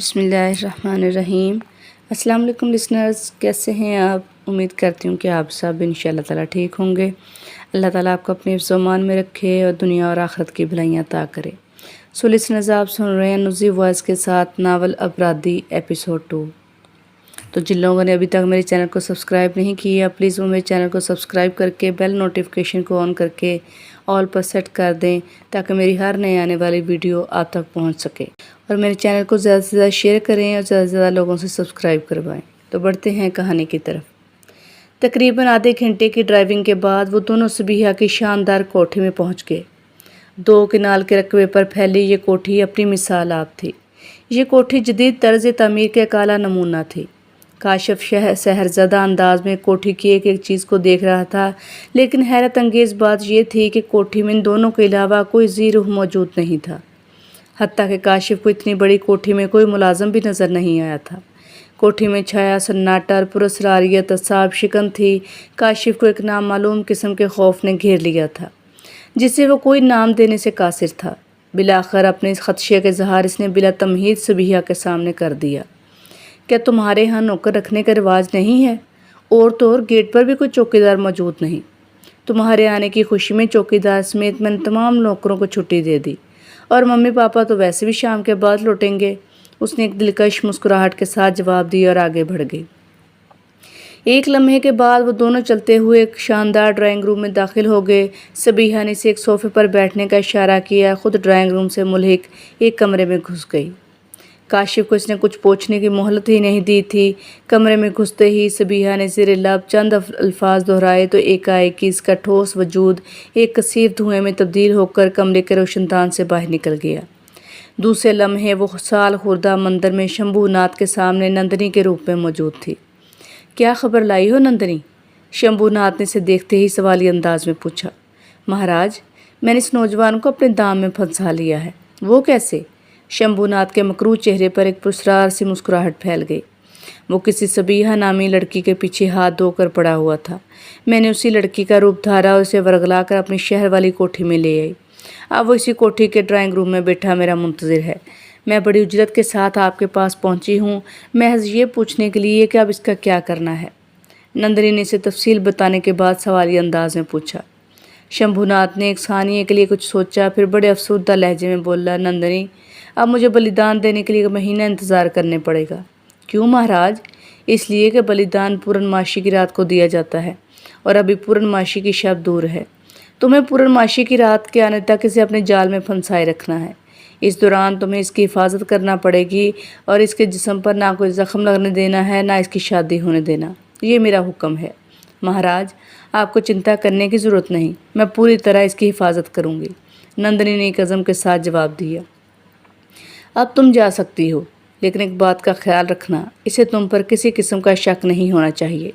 बिस्मिल्लाहिर्रहमानिर्रहीम। अस्सलाम वालेकुम लिसनर्स, कैसे हैं आप? उम्मीद करती हूँ कि आप सब इंशाअल्लाह ताला ठीक होंगे। अल्लाह ताला आपको अपने हिफ्ज़-ओ-मान में रखे और दुनिया और आखिरत की भलाइयाँ अता करे। सो लिसनर्स, आप सुन रहे हैं नुज़ी वॉइस के साथ नावल अपराधी एपिसोड 2। तो जिन लोगों ने अभी तक मेरे चैनल को सब्सक्राइब नहीं किया, प्लीज़ वो मेरे चैनल को सब्सक्राइब करके बेल नोटिफिकेशन को ऑन करके ऑल पर सेट कर दें ताकि मेरी हर नई आने वाली वीडियो आप तक पहुंच सके। और मेरे चैनल को ज़्यादा से ज़्यादा शेयर करें और ज़्यादा से ज़्यादा लोगों से सब्सक्राइब करवाएं। तो बढ़ते हैं कहानी की तरफ। तकरीबन आधे घंटे की ड्राइविंग के बाद वो दोनों सबीहा की शानदार कोठी में पहुँच गए। 2 किनाल के रकबे पर फैली ये कोठी अपनी मिसाल आप थी। ये कोठी जदीद तर्ज तामीर के काला नमूना थी। काशिफ सहरज़दा अंदाज में कोठी की एक एक चीज़ को देख रहा था, लेकिन हैरत अंगेज़ बात यह थी कि कोठी में इन दोनों के अलावा कोई ज़ी-रूह मौजूद नहीं था। हत्ता कि काशिफ को इतनी बड़ी कोठी में कोई मुलाज़िम भी नज़र नहीं आया था। कोठी में छाया सन्नाटा और पुरअसरारियत असाब शिकन थी। काशिफ को एक नामालूम किस्म के खौफ ने घेर लिया था, जिसे वो कोई नाम देने से कासिर था। बिलाखिर अपने इस खदशे का इज़हार इसने बिला तमहीद सबीहा के सामने कर दिया। क्या तुम्हारे यहाँ नौकर रखने का रिवाज नहीं है? और तो और गेट पर भी कोई चौकीदार मौजूद नहीं। तुम्हारे आने की खुशी में चौकीदार समेत मैंने तमाम नौकरों को छुट्टी दे दी, और मम्मी पापा तो वैसे भी शाम के बाद लौटेंगे। उसने एक दिलकश मुस्कुराहट के साथ जवाब दिया और आगे बढ़ गई। एक लम्हे के बाद वो दोनों चलते हुए एक शानदार ड्राइंग रूम में दाखिल हो गए। सबीहा ने इसे एक सोफ़े पर बैठने का इशारा किया। खुद ड्राइंग रूम से मुल्हिक एक कमरे में घुस गई। काशिफ को इसने कुछ पूछने की मोहलत ही नहीं दी थी। कमरे में घुसते ही सबीहा ने ज़ेरे लब चंद अल्फाज दोहराए तो एकाएक इसका ठोस वजूद एक कसीर धुएं में तब्दील होकर कमरे के रोशनदान से बाहर निकल गया। दूसरे लम्हे वो साल खुर्दा मंदिर में शंभूनाथ के सामने नंदनी के रूप में मौजूद थी। क्या खबर लाई हो नंदनी? शंभूनाथ ने इसे देखते ही सवाली अंदाज में पूछा। महाराज, मैंने इस नौजवान को अपने दाम में फंसा लिया है। वो कैसे? शंभूनाथ के मकरूह चेहरे पर एक पुरस्कार सी मुस्कुराहट फैल गई। वो किसी सबीहा नामी लड़की के पीछे हाथ धोकर पड़ा हुआ था। मैंने उसी लड़की का रूप धारा और उसे वरगला कर अपनी शहर वाली कोठी में ले आई। अब वो इसी कोठी के ड्राइंग रूम में बैठा मेरा मुंतज़िर है। मैं बड़ी उजरत के साथ आपके पास पहुंची हूँ, महज ये पूछने के लिए कि अब इसका क्या करना है। नंदनी ने इसे तफसील बताने के बाद सवाली अंदाज में पूछा। शंभूनाथ ने एक सानिये के लिए कुछ सोचा, फिर बड़े अफसरदा लहजे में बोला, नंदनी, अब मुझे बलिदान देने के लिए महीना इंतज़ार करने पड़ेगा। क्यों महाराज? इसलिए कि बलिदान पूर्णमासी की रात को दिया जाता है और अभी पूर्णमासी की शब दूर है। तुम्हें पूर्णमासी की रात के आने तक इसे अपने जाल में फंसाए रखना है। इस दौरान तुम्हें इसकी हिफाजत करना पड़ेगी और इसके जिस्म पर ना कोई ज़ख्म लगने देना है, ना इसकी शादी होने देना। ये मेरा हुक्म है। महाराज, आपको चिंता करने की ज़रूरत नहीं, मैं पूरी तरह इसकी हिफाजत करूँगी। नंदनी ने एक अज़म के साथ जवाब दिया। अब तुम जा सकती हो, लेकिन एक बात का ख्याल रखना, इसे तुम पर किसी किस्म का शक नहीं होना चाहिए।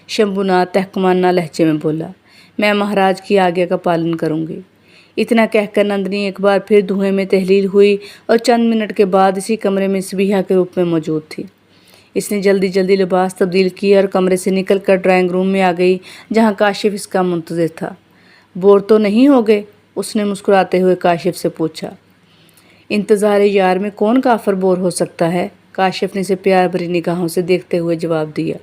शंभूनाथ तहकमाना लहजे में बोला। मैं महाराज की आज्ञा का पालन करूँगी। इतना कहकर नंदनी एक बार फिर धुएं में तहलील हुई और चंद मिनट के बाद इसी कमरे में सबीहा के रूप में मौजूद थी। इसने जल्दी जल्दी लिबास तब्दील किया और कमरे से निकलकर ड्राइंग रूम में आ गई, जहाँ काशिफ इसका मुंतज़िर था। बोर तो नहीं हो गए? उसने मुस्कुराते हुए काशिफ से पूछा। इंतज़ार यार में कौन काफर बोर हो सकता है? काशिफ ने इसे प्यार भरी निगाहों से देखते हुए जवाब दिया।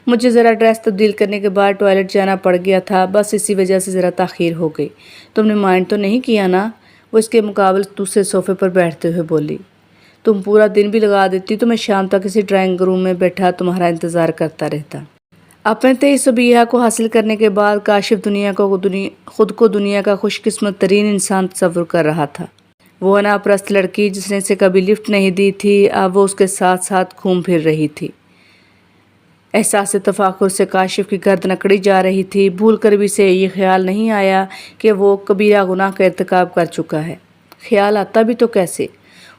मुझे ज़रा ड्रेस तब्दील करने के बाद टॉयलेट जाना पड़ गया था, बस इसी वजह से ज़रा ताख़ीर हो गई। तुमने माइंड तो नहीं किया ना? वो इसके मुकाबले दूसरे सोफ़े पर बैठते हुए बोली। तुम पूरा दिन भी लगा देती तो मैं शाम तक इसी ड्राइंग रूम में बैठा तुम्हारा इंतज़ार करता रहता। अपने तेईस सबीहा को हासिल करने के बाद काशिफ खुद को दुनिया का खुशकिस्मत तरीन इंसान तस्वुर कर रहा था। वो अनापरस्त लड़की जिसने इसे कभी लिफ्ट नहीं दी थी, अब वो उसके साथ साथ घूम फिर रही थी। एहसास तफाकुर से काशिफ की गर्दन अकड़ी जा रही थी। भूल कर भी इसे ये ख्याल नहीं आया कि वो कबीरा गुनाह का इर्तिकाब कर चुका है। ख्याल आता भी तो कैसे?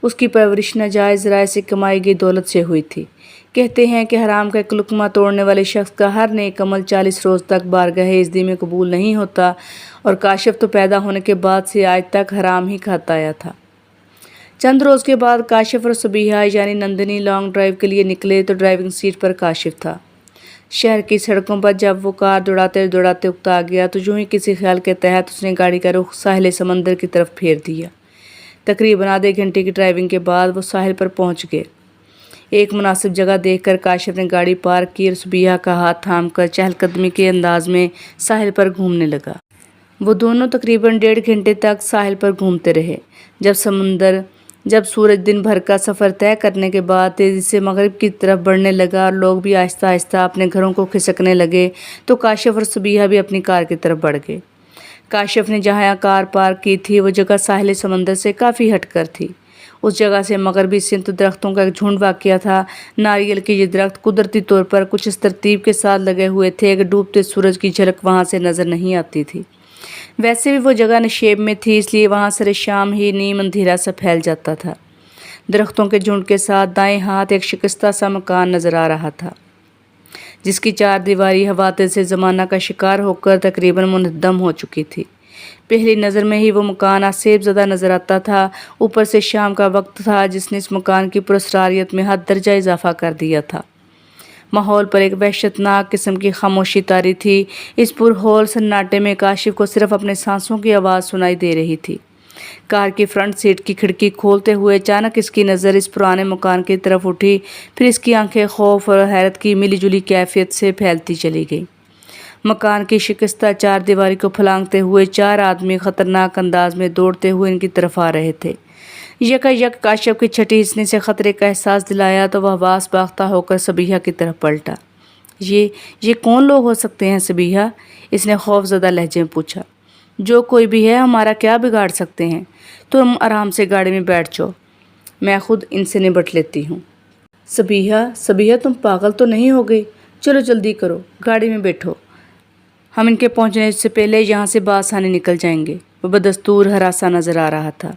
उसकी परवरिश नाजायज़ राय से कमाई गई दौलत से हुई थी। कहते हैं कि हराम का एक लुकमा तोड़ने वाले शख्स का हर नेक अमल 40 रोज़ तक बारगाह इज़्ज़ी में कबूल नहीं होता, और काशिफ तो पैदा होने के बाद से आज तक हराम ही खाता आया था। चंद रोज़ के बाद काशिफ और सबीहा यानी नंदनी लॉन्ग ड्राइव के लिए निकले तो ड्राइविंग सीट पर काशिफ था। शहर की सड़कों पर जब वो कार दौड़ाते दौड़ाते उकता गया तो यूं ही किसी ख्याल के तहत उसने गाड़ी का रुख साहिल समंदर की तरफ फेर दिया। तकरीबन आधे घंटे की ड्राइविंग के बाद वो साहिल पर पहुंच गए। ایک مناسب جگہ دیکھ کر کاشف نے گاڑی پارک کی اور صبیحہ کا ہاتھ تھام کر چہل قدمی کے انداز میں ساحل پر گھومنے لگا۔ وہ دونوں تقریباً 1.5 گھنٹے تک ساحل پر گھومتے رہے۔ جب سورج دن بھر کا سفر طے کرنے کے بعد تیزی سے مغرب کی طرف بڑھنے لگا اور لوگ بھی آہستہ آہستہ اپنے گھروں کو کھسکنے لگے تو کاشف اور صبیحہ بھی اپنی کار کی طرف بڑھ گئے۔ کاشف نے جہاں کار پارک کی تھی وہ جگہ ساحل سمندر سے کافی ہٹ کر تھی۔ اس جگہ سے مغربی سمت درختوں کا ایک جھنڈ واقع تھا۔ ناریل کے یہ درخت قدرتی طور پر کچھ اس ترتیب کے ساتھ لگے ہوئے تھے کہ ڈوبتے سورج کی جھلک وہاں سے نظر نہیں آتی تھی۔ ویسے بھی وہ جگہ نشیب میں تھی، اس لیے وہاں سر شام ہی نیم اندھیرا سا پھیل جاتا تھا۔ درختوں کے جھنڈ کے ساتھ دائیں ہاتھ ایک شکستہ سا مکان نظر آ رہا تھا، جس کی 4 دیواری حوادث سے زمانہ کا شکار ہو کر تقریباً منہدم ہو چکی تھی۔ پہلی نظر میں ہی وہ مکان آسیب زدہ نظر آتا تھا۔ اوپر سے شام کا وقت تھا جس نے اس مکان کی پراسراریت میں حد درجہ اضافہ کر دیا تھا۔ ماحول پر ایک وحشتناک قسم کی خاموشی طاری تھی۔ اس پرہول سناٹے میں کاشف کو صرف اپنے سانسوں کی آواز سنائی دے رہی تھی۔ کار کی فرنٹ سیٹ کی کھڑکی کھولتے ہوئے اچانک اس کی نظر اس پرانے مکان کی طرف اٹھی، پھر اس کی آنکھیں خوف اور حیرت کی ملی جلی کیفیت سے پھیلتی چلی گئیں۔ مکان کی شکستہ 4 دیواری کو پھلانگتے ہوئے 4 آدمی خطرناک انداز میں دوڑتے ہوئے ان کی طرف آ رہے تھے۔ یک کاشف کی چھٹی حصنی سے خطرے کا احساس دلایا تو وہ حواس باختہ ہو کر صبیحہ کی طرف پلٹا۔ یہ کون لوگ ہو سکتے ہیں صبیحہ؟ اس نے خوف زدہ لہجے میں پوچھا۔ جو کوئی بھی ہے ہمارا کیا بگاڑ سکتے ہیں؟ تم آرام سے گاڑی میں بیٹھ جاؤ، میں خود ان سے نبٹ لیتی ہوں۔ صبیحہ تم پاگل تو نہیں ہو گئی؟ چلو جلدی کرو، گاڑی میں بیٹھو، ہم ان کے پہنچنے سے پہلے یہاں سے بآسانی نکل جائیں گے۔ وہ بدستور ہراسا نظر آ رہا تھا۔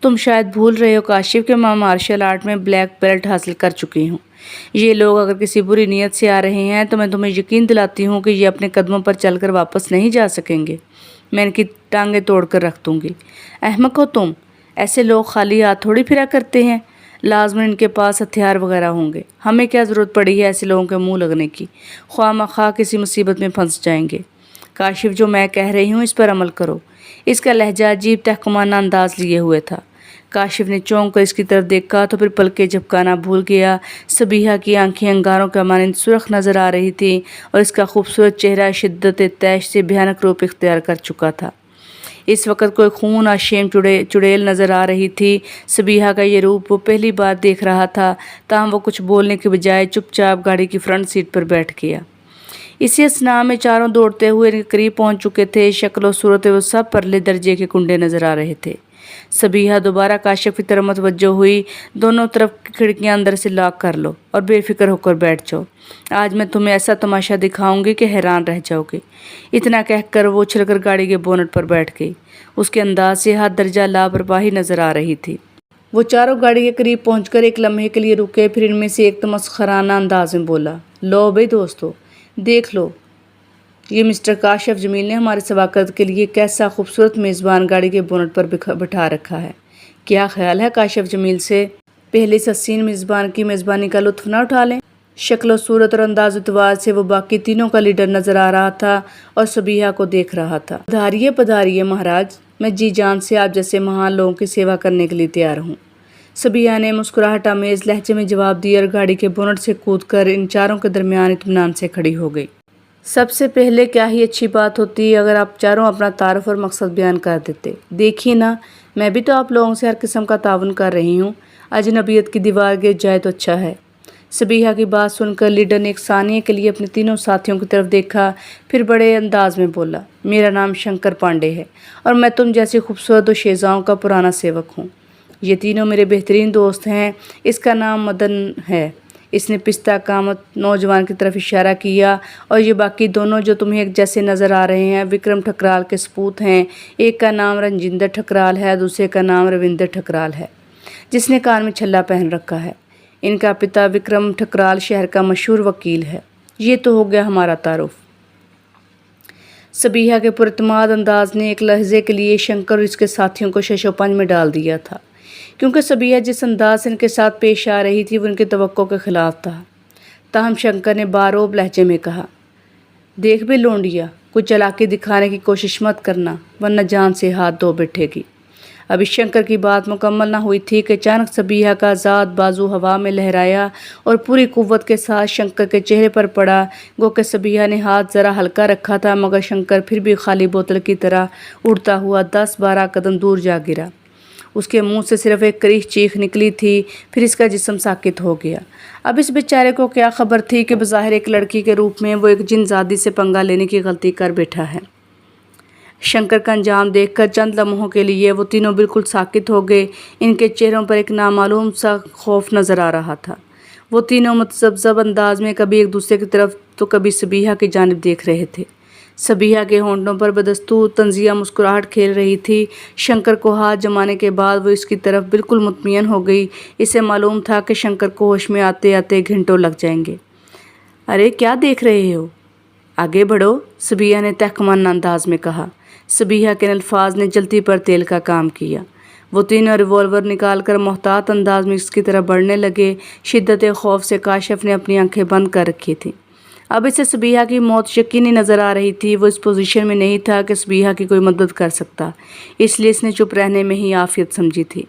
تم شاید بھول رہے ہو کاشف کہ میں مارشل آرٹ میں بلیک بیلٹ حاصل کر چکی ہوں۔ یہ لوگ اگر کسی بری نیت سے آ رہے ہیں تو میں تمہیں یقین دلاتی ہوں کہ یہ اپنے قدموں پر چل کر واپس نہیں جا سکیں گے۔ میں ان کی ٹانگیں توڑ کر رکھ دوں گی۔ احمق ہو تم، ایسے لوگ خالی ہاتھ تھوڑی پھرا کرتے ہیں، لازماً ان کے پاس ہتھیار وغیرہ ہوں گے۔ ہمیں کیا ضرورت پڑی ہے ایسے لوگوں کے منہ لگنے کی؟ خواہ مخواہ کسی مصیبت میں پھنس جائیں گے۔ کاشف، جو میں کہہ رہی ہوں اس پر عمل کرو۔ اس کا لہجہ عجیب تحکمانہ انداز لیے ہوئے تھا۔ کاشف نے چونک کر اس کی طرف دیکھا تو پھر پلکیں جھپکانا بھول گیا۔ صبیحہ کی آنکھیں انگاروں کے مانند سرخ نظر آ رہی تھیں اور اس کا خوبصورت چہرہ شدت تیش سے بھیانک روپ اختیار کر چکا تھا۔ اس وقت کوئی خون آشیم چڑیل نظر آ رہی تھی۔ صبیحہ کا یہ روپ وہ پہلی بار دیکھ رہا تھا، تاہم وہ کچھ بولنے کے بجائے چپ چاپ گاڑی کی فرنٹ سیٹ پر بیٹھ گیا۔ اسی اثناء میں چاروں دوڑتے ہوئے ان کے قریب پہنچ چکے تھے۔ شکل و صورت وہ سب پرلے درجے کے کنڈے نظر آ رہے تھے۔ صبیحہ دوبارہ کاشف کی طرف متوجہ ہوئی۔ دونوں طرف کی کھڑکیاں اندر سے لاک کر لو اور بے فکر ہو کر بیٹھ جاؤ۔ آج میں تمہیں ایسا تماشا دکھاؤں گی کہ حیران رہ جاؤ گے۔ اتنا کہہ کر وہ اچھل کر گاڑی کے بونٹ پر بیٹھ گئی۔ اس کے انداز سے حد درجہ لاپرواہی نظر آ رہی تھی۔ وہ چاروں گاڑی کے قریب پہنچ کر ایک لمحے کے لیے رکے، پھر ان میں سے ایک تمسخرانہ انداز میں بولا، لو بھائی دوستو، دیکھ لو، یہ مسٹر کاشف جمیل نے ہمارے سواگت کے لیے کیسا خوبصورت میزبان گاڑی کے بونٹ پر بٹھا رکھا ہے۔ کیا خیال ہے کاشف جمیل سے پہلے اس حسین میزبان کی میزبانی کا لطف نہ اٹھا لیں؟ شکل و صورت اور انداز و اعتبار سے وہ باقی تینوں کا لیڈر نظر آ رہا تھا اور صبیحہ کو دیکھ رہا تھا۔ پدھاریے مہاراج، میں جی جان سے آپ جیسے مہان لوگوں کی سیوا کرنے کے لیے تیار ہوں۔ صبیحہ نے مسکراہٹ آمیز لہجے میں جواب دیا اور گاڑی کے بونٹ سے کود کر ان چاروں کے درمیان اطمینان سے کھڑی ہو گئی۔ سب سے پہلے کیا ہی اچھی بات ہوتی اگر آپ چاروں اپنا تعارف اور مقصد بیان کر دیتے۔ دیکھیے نا، میں بھی تو آپ لوگوں سے ہر قسم کا تعاون کر رہی ہوں، اجنبیت کی دیوار گر جائے تو اچھا ہے۔ صبیحہ کی بات سن کر لیڈر نے ایک ثانیے کے لیے اپنے تینوں ساتھیوں کی طرف دیکھا، پھر بڑے انداز میں بولا، میرا نام شنکر پانڈے ہے اور میں تم جیسی خوبصورت و شیزاؤں کا پرانا سیوک ہوں۔ یہ تینوں میرے بہترین دوست ہیں۔ اس کا نام مدن ہے۔ اس نے پستہ کامت نوجوان کی طرف اشارہ کیا، اور یہ باقی دونوں جو تمہیں ایک جیسے نظر آ رہے ہیں وکرم ٹھکرال کے سپوت ہیں۔ ایک کا نام رنجندر ٹھکرال ہے، دوسرے کا نام روندر ٹھکرال ہے جس نے کان میں چھلا پہن رکھا ہے۔ ان کا پتا وکرم ٹھکرال شہر کا مشہور وکیل ہے۔ یہ تو ہو گیا ہمارا تعارف۔ صبیحہ کے پراعتماد انداز نے ایک لحظے کے لیے شنکر اور اس کے ساتھیوں کو شش و پنج میں ڈال دیا تھا، کیونکہ صبیحہ جس انداز سے ان کے ساتھ پیش آ رہی تھی وہ ان کی توقع کے خلاف تھا۔ تاہم شنکر نے باروب لہجے میں کہا، دیکھ بے لونڈیا، کوئی چالاکی دکھانے کی کوشش مت کرنا ورنہ جان سے ہاتھ دھو بیٹھے گی۔ अभी शंकर की बात मुकम्मल ना हुई थी कि अचानक सबीहा का ज़ात बाजू हवा में लहराया और पूरी कुव्वत के साथ शंकर के चेहरे पर पड़ा। गो कि सबीहा ने हाथ ज़रा हल्का रखा था, मगर शंकर फिर भी खाली बोतल की तरह उड़ता हुआ 10-12 कदम दूर जा गिरा। उसके मुंह से सिर्फ एक करीह चीख निकली थी, फिर इसका जिस्म साकित हो गया। अब इस बेचारे को क्या खबर थी कि बज़ाहिर एक लड़की के रूप में वो एक जिनज़ादी से पंगा लेने की गलती कर बैठा है। शंकर का अंजाम देखकर चंद लम्हों के लिए वो तीनों बिल्कुल साकित हो गए। इनके चेहरों पर एक नामालूम सा खौफ नज़र आ रहा था। वो तीनों मुतज़ब्ज़ब अंदाज में कभी एक दूसरे की तरफ तो कभी सबीहा की जानिब देख रहे थे। सबीहा के होंठों पर बदस्तूर तंजिया मुस्कुराहट खेल रही थी। शंकर को हाथ जमाने के बाद वो इसकी तरफ बिल्कुल मुतमियन हो गई। इसे मालूम था कि शंकर को होश में आते आते घंटों लग जाएंगे। अरे क्या देख रहे हो, आगे बढ़ो, सबीहा ने तहकमान अंदाज में कहा। सबीहा के अल्फाज ने जल्दी पर तेल का काम किया। वो तीनों रिवॉल्वर निकाल कर मोहतात अंदाज में इसकी तरफ बढ़ने लगे। शिद्दत खौफ से काशिफ ने अपनी आंखें बंद कर रखी थी। अब इसे सबीहा की मौत यकीनी नज़र आ रही थी। वो इस पोजीशन में नहीं था कि सबीहा की कोई मदद कर सकता, इसलिए इसने चुप रहने में ही आफियत समझी थी।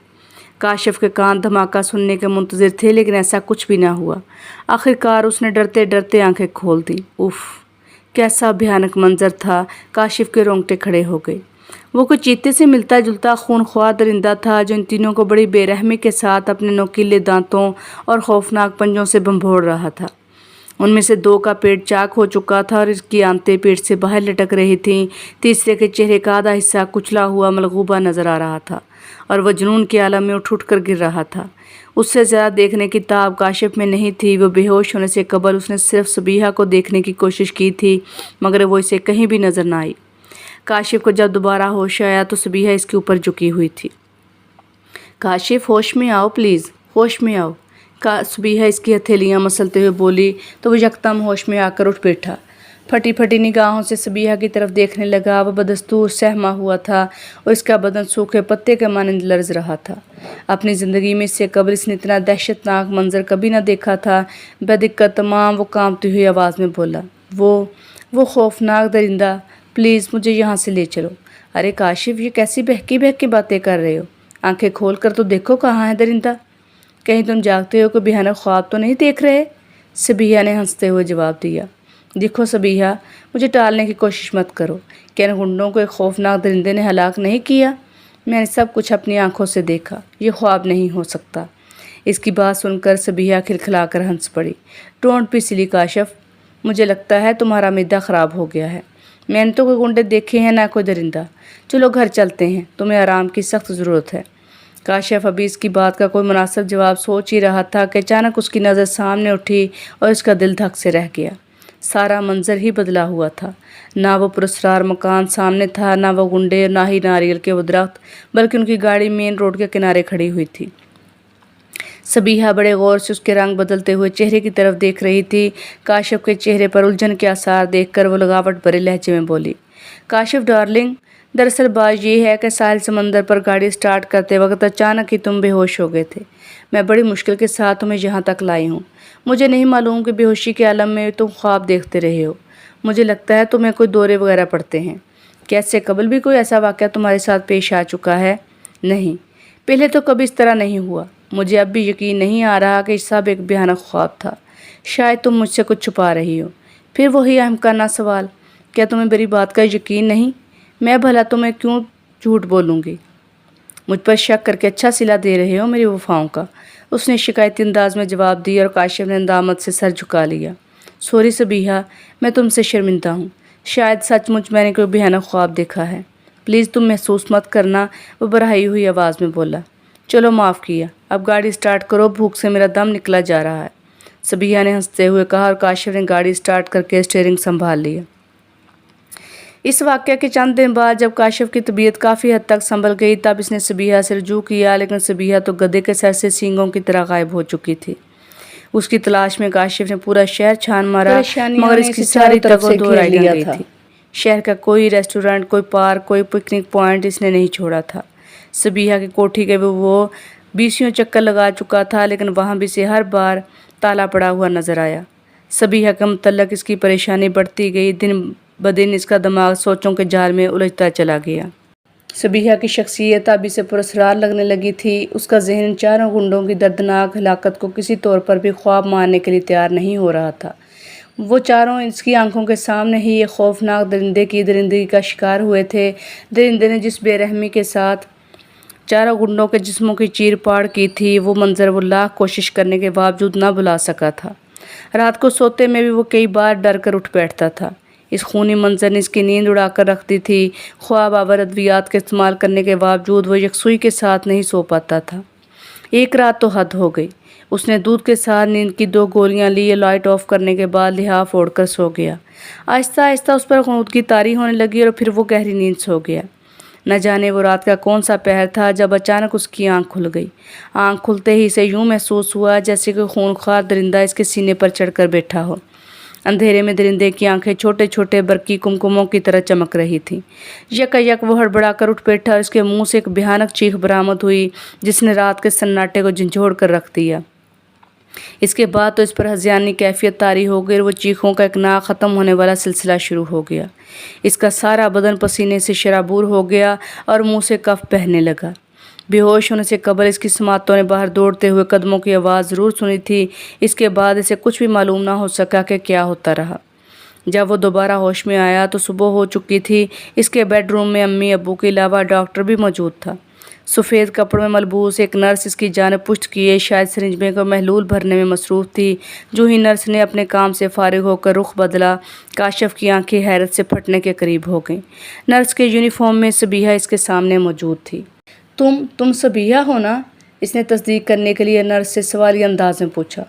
काशिफ के कान धमाका सुनने के मुंतज़िर थे, लेकिन ऐसा कुछ भी ना हुआ। आखिरकार उसने डरते डरते आंखें खोल दी। उफ़, कैसा भयानक मंजर था। काशिफ के रोंगटे खड़े हो गए। वो कोई चीते से मिलता जुलता खूनख्वार दरिंदा था जो इन तीनों को बड़ी बेरहमी के साथ अपने नोकीले दांतों और खौफनाक पंजों से भंभोड़ रहा था। उनमें से दो का पेट चाक हो चुका था और इसकी आंतें पेट से बाहर लटक रही थीं। तीसरे के चेहरे का आधा हिस्सा कुचला हुआ मलगूबा नज़र आ रहा था और वह जुनून के आलम में उठ कर गिर रहा था। उससे ज़्यादा देखने की ताब काशिफ में नहीं थी। वो बेहोश होने से कबल उसने सिर्फ सबीहा को देखने की कोशिश की थी, मगर वो इसे कहीं भी नज़र न आई। काशिफ को जब दोबारा होश आया तो सबीहा इसके ऊपर झुकी हुई थी। काशिफ, होश में आओ प्लीज़, होश में आओ। सबीहा इसकी हथेलियाँ मसलते हुए बोली तो वो यकदम होश में आकर उठ बैठा। फटी फटी निगाहों से सबीहा की तरफ देखने लगा। वह बदस्तूर सहमा हुआ था और इसका बदन सूखे पत्ते के मानंद लर्ज रहा था। अपनी ज़िंदगी में इससे कबल इसने इतना दहशतनाक मंजर कभी न देखा था। बेदिक्कत तमाम वो कांपती हुई आवाज़ में बोला, वो खौफनाक दरिंदा, प्लीज़ मुझे यहाँ से ले चलो। अरे काशिफ, ये कैसी बहकी बातें कर रहे हो? आंखें खोल कर तो देखो, कहाँ है दरिंदा? कहीं तुम जागते हो, कोई भयानक ख्वाब तो नहीं देख रहे? सबीहा ने हंसते हुए जवाब दिया। देखो सबीहा, मुझे टालने की कोशिश मत करो। क्या इन गुंडों को एक खौफनाक दरिंदे ने हलाक नहीं किया? मैंने सब कुछ अपनी आंखों से देखा। ये ख्वाब नहीं हो सकता। इसकी बात सुनकर सबीहा खिलखिलाकर हंस पड़ी। डोंट बी सिली काशिफ, मुझे लगता है तुम्हारा मैदा ख़राब हो गया है। मैंने तो कोई गुंडे देखे हैं, ना कोई दरिंदा। चलो घर चलते हैं, तुम्हें आराम की सख्त ज़रूरत है। काशिफ अभी इसकी बात का कोई मुनासिब जवाब सोच ही रहा था कि अचानक उसकी नज़र सामने उठी और उसका दिल धक से रह गया। सारा मंजर ही बदला हुआ था। ना वो पुरस्कार मकान सामने था, ना वो गुंडे, ना ही नारियल के वो दरख्त, बल्कि उनकी गाड़ी मेन रोड के किनारे खड़ी हुई थी। सबीहा बड़े गौर से उसके रंग बदलते हुए चेहरे की तरफ देख रही थी। काशिफ के चेहरे पर उलझन के आसार देखकर वो लगावट भरे लहजे में बोली, काशिफ डार्लिंग, दरअसल बात ये है कि साहिल समंदर पर गाड़ी स्टार्ट करते वक्त अचानक ही तुम बेहोश हो गए थे। मैं बड़ी मुश्किल के साथ तुम्हें यहाँ तक लाई हूँ। मुझे नहीं मालूम कि बेहोशी के आलम में तुम ख्वाब देखते रहे हो। मुझे लगता है तुम्हें कोई दौरे वगैरह पड़ते हैं। क्या इससे कबल भी कोई ऐसा वाक़या तुम्हारे साथ पेश आ चुका है? नहीं, पहले तो कभी इस तरह नहीं हुआ। मुझे अब भी यकीन नहीं आ रहा कि सब एक भयानक ख्वाब था। शायद तुम मुझसे कुछ छुपा रही हो। फिर वही अहमकाना सवाल, क्या तुम्हें मेरी बात का यकीन नहीं? मैं भला तुम्हें क्यों झूठ बोलूँगी? मुझ पर शक करके अच्छा सिला दे रहे हो मेरी वफ़ाओं का, उसने शिकायती अंदाज में जवाब दिया और काशिफ ने नदामत से सर झुका लिया। सॉरी सबीहा, मैं तुमसे शर्मिंदा हूँ। शायद सचमुच मैंने कोई भयानक ख्वाब देखा है। प्लीज़ तुम महसूस मत करना, वो बढ़ाई हुई आवाज़ में बोला। चलो माफ़ किया, अब गाड़ी स्टार्ट करो, भूख से मेरा दम निकला जा रहा है, सबीहा ने हंसते हुए कहा और काशिफ ने गाड़ी स्टार्ट करके स्टीयरिंग संभाल लिया। इस वाक़या के चंद दिन बाद जब काशिफ की तबीयत काफ़ी हद तक संभल गई, तब इसने सबीहा से रुजू किया, लेकिन सबीहा तो गधे के सर से सींगों की तरह गायब हो चुकी थी। उसकी तलाश में काशिफ ने पूरा शहर छान मारा, मगर इसकी सारी तरफ से घेर लिया थी। शहर का कोई रेस्टोरेंट, कोई पार्क, कोई पिकनिक पॉइंट इसने नहीं छोड़ा था। सबीहा की कोठी के वो 20 चक्कर लगा चुका था, लेकिन वहाँ भी से हर बार ताला पड़ा हुआ नजर आया। सबीहा के मुतल्लक इसकी परेशानी बढ़ती गई। दिन ब दिन इसका दिमाग सोचों के जाल में उलझता चला गया। सबीहा की शख्सियत अभी से पुरस्कार लगने लगी थी। उसका जहन इन चारों गुंडों की दर्दनाक हलाकत को किसी तौर पर भी ख्वाब मारने के लिए तैयार नहीं हो रहा था। वो चारों इसकी आंखों के सामने ही एक खौफनाक दरिंदे की दरिंदगी का शिकार हुए थे। दरिंदे ने जिस बेरहमी के साथ चारों गुंडों के जिस्मों की चीर पाड़ की थी, वो मंजर वो लाख कोशिश करने के बावजूद न भुला सका था। रात को सोते में भी वो कई बार डर कर उठ बैठता था। इस खूनी मंजर ने इसकी नींद उड़ाकर रखती थी। ख्वाब आवर अद्वियात का इस्तेमाल करने के बावजूद वो यकसुई के साथ नहीं सो पाता था। एक रात तो हद हो गई। उसने दूध के साथ नींद की 2 गोलियां ली। लाइट ऑफ करने के बाद लिहाफ ओढ़कर सो गया। आहिस्ता आहिस्ता उस पर ख़ुनूद तारी होने लगी और फिर वो गहरी नींद सो गया। न जाने वो रात का कौन सा पहर था जब अचानक उसकी आंख खुल गई। आंख खुलते ही इसे यूं महसूस हुआ जैसे कि खूंखार दरिंदा इसके सीने पर चढ़कर बैठा हो। अंधेरे में दरिंदे की आंखें छोटे छोटे बरकी कुमकुमों की तरह चमक रही थीं। यकायक वो हड़बड़ाकर उठ बैठा और उसके मुंह से एक भयानक चीख बरामद हुई जिसने रात के सन्नाटे को झंझोड़ कर रख दिया। इसके बाद तो इस पर हज़ियानी कैफियत तारी हो गई और वो चीखों का एक ना ख़त्म होने वाला सिलसिला शुरू हो गया। इसका सारा बदन पसीने से शराबूर हो गया और मुंह से कफ बहने लगा। बेहोश होने से कबल इसकी समातों ने बाहर दौड़ते हुए कदमों की आवाज़ ज़रूर सुनी थी। इसके बाद इसे कुछ भी मालूम ना हो सका कि क्या होता रहा। जब वो दोबारा होश में आया तो सुबह हो चुकी थी। इसके बेडरूम में अम्मी अब्बू के अलावा डॉक्टर भी मौजूद था। सफ़ेद कपड़ों में मलबूस एक नर्स इसकी जानिब पुश्त किए शायद सिरिंज में को महलूल भरने में मसरूफ़ थी। जो ही नर्स ने अपने काम से फारिग होकर रुख बदला, काशिफ की आंखें हैरत से फटने के करीब हो गईं। नर्स के यूनिफॉर्म में सबीहा इसके सामने मौजूद थी। तुम सबीहा हो ना? इसने तस्दीक करने के लिए नर्स से सवालिया अंदाज में पूछा।